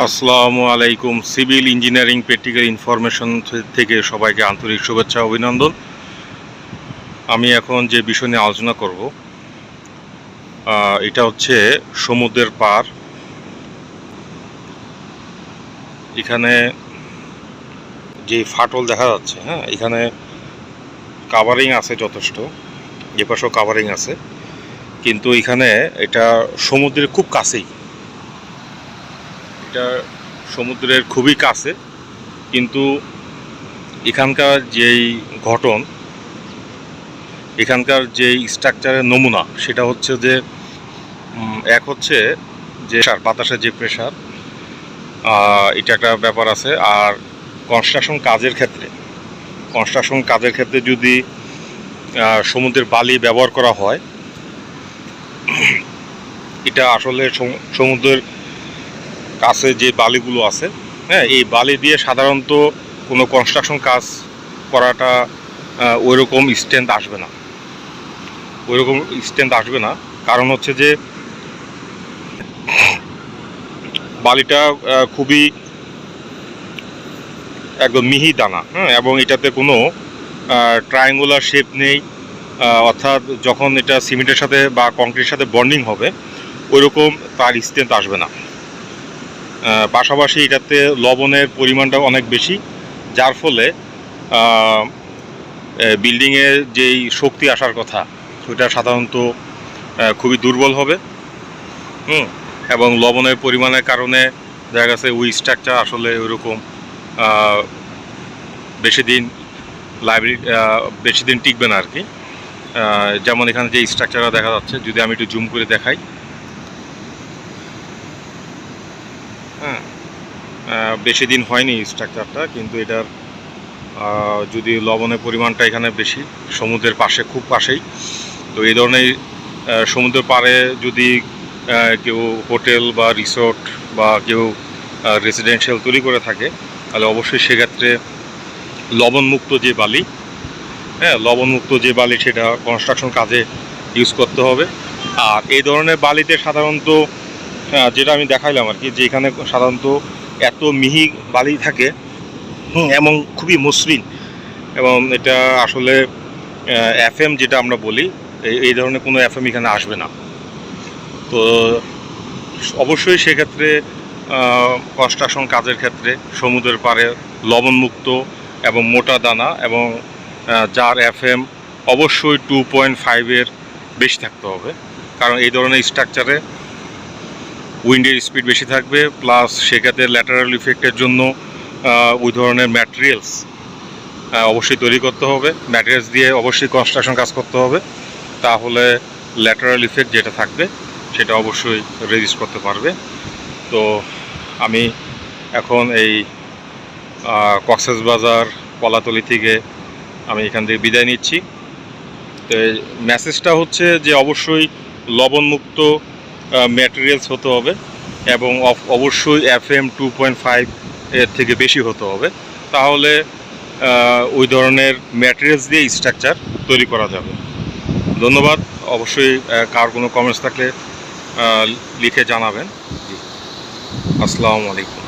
আসসালামু আলাইকুম। Civil engineering practical information থেকে সবাইকে আন্তরিক শুভেচ্ছা অভিনন্দন। আমি এখন যে বিষয় নিয়ে আলোচনা করব এটা হচ্ছে সমুদ্রের পার। এখানে যে ফাটল দেখা যাচ্ছে, এখানে কাভারিং আছে যথেষ্ট, এ পাশেও কাভারিং আছে, কিন্তু এখানে এটা সমুদ্রের খুব কাছেই, এটা সমুদ্রের খুবই কাছে, কিন্তু এখানকার যেই গঠন, এখানকার যেই স্ট্রাকচারের নমুনা, সেটা হচ্ছে যে এক হচ্ছে যে বাতাসের যে প্রেশার, এটা একটা ব্যাপার আছে। আর কনস্ট্রাকশন কাজের ক্ষেত্রে যদি সমুদ্রের বালি ব্যবহার করা হয়, এটা আসলে সমুদ্রের কাছে যে বালিগুলো আছে, এই বালি দিয়ে সাধারণত কোনো কনস্ট্রাকশন কাজ করাটা ওইরকম স্ট্রেংথ আসবে না। কারণ হচ্ছে যে বালিটা খুবই একদম মিহি দানা, এবং এটাতে কোনো ট্রায়াঙ্গুলার শেপ নেই, অর্থাৎ যখন এটা সিমেন্টের সাথে বা কংক্রিটের সাথে বন্ডিং হবে ওইরকম তার স্ট্রেংথ আসবে না। পাশাপাশি এটাতে লবণের পরিমাণটা অনেক বেশি, যার ফলে বিল্ডিংয়ের যেই শক্তি আসার কথা সেটা সাধারণত খুবই দুর্বল হবে, এবং লবণের পরিমাণের কারণে দেখা গেছে ওই স্ট্রাকচার আসলে ওইরকম বেশি দিন টিকবে না আর কি। যেমন এখানে যে স্ট্রাকচারটা দেখা যাচ্ছে, যদি আমি একটু জুম করে দেখাই, বেশি দিন হয়নি স্ট্রাকচারটা, কিন্তু এটার যদি লবণের পরিমাণটা এখানে বেশি, সমুদ্রের পাশে, খুব পাশেই, তো এই ধরনের সমুদ্রের পাড়ে যদি কেউ হোটেল বা রিসোর্ট বা কেউ রেসিডেন্সিয়াল তৈরি করে থাকে, তাহলে অবশ্যই সেক্ষেত্রে লবণমুক্ত যে বালি সেটা কনস্ট্রাকশন কাজে ইউজ করতে হবে। আর এই ধরনের বালিতে সাধারণত যেটা আমি দেখাইলাম আর কি, যে এখানে সাধারণত এত মিহি বালি থাকে এবং খুবই মসৃণ, এবং এটা আসলে এফএম যেটা আমরা বলি, এই ধরনের কোনো এফএম এখানে আসবে না। তো অবশ্যই সেক্ষেত্রে কনস্ট্রাকশন কাজের ক্ষেত্রে সমুদ্রের পাড়ে লবণমুক্ত এবং মোটা দানা এবং যার এফএম অবশ্যই 2.5-এর বেশি থাকতে হবে, কারণ এই ধরনের স্ট্রাকচারে উইন্ডের স্পিড বেশি থাকবে, প্লাস সেক্ষেত্রে ল্যাটারাল ইফেক্টের জন্য ওই ধরনের ম্যাটেরিয়ালস অবশ্যই তৈরি করতে হবে, ম্যাটেরিয়ালস দিয়ে অবশ্যই কনস্ট্রাকশন কাজ করতে হবে, তাহলে ল্যাটারাল ইফেক্ট যেটা থাকবে সেটা অবশ্যই রেজিস্ট করতে পারবে। তো আমি এখন এই কক্সবাজার কলাতলি থেকে আমি এখান থেকে বিদায় নিচ্ছি। তো মেসেজটা হচ্ছে যে অবশ্যই লবণমুক্ত ম্যাটেরিয়ালস হতে হবে, এবং অবশ্যই এফএম 2.5 এর থেকে বেশি হতে হবে, তাহলে ওই ধরনের ম্যাটেরিয়ালস দিয়ে স্ট্রাকচার তৈরি করা যাবে। ধন্যবাদ। অবশ্যই কার কোনো কমেন্টস থাকলে লিখে জানাবেন। আসসালামু আলাইকুম।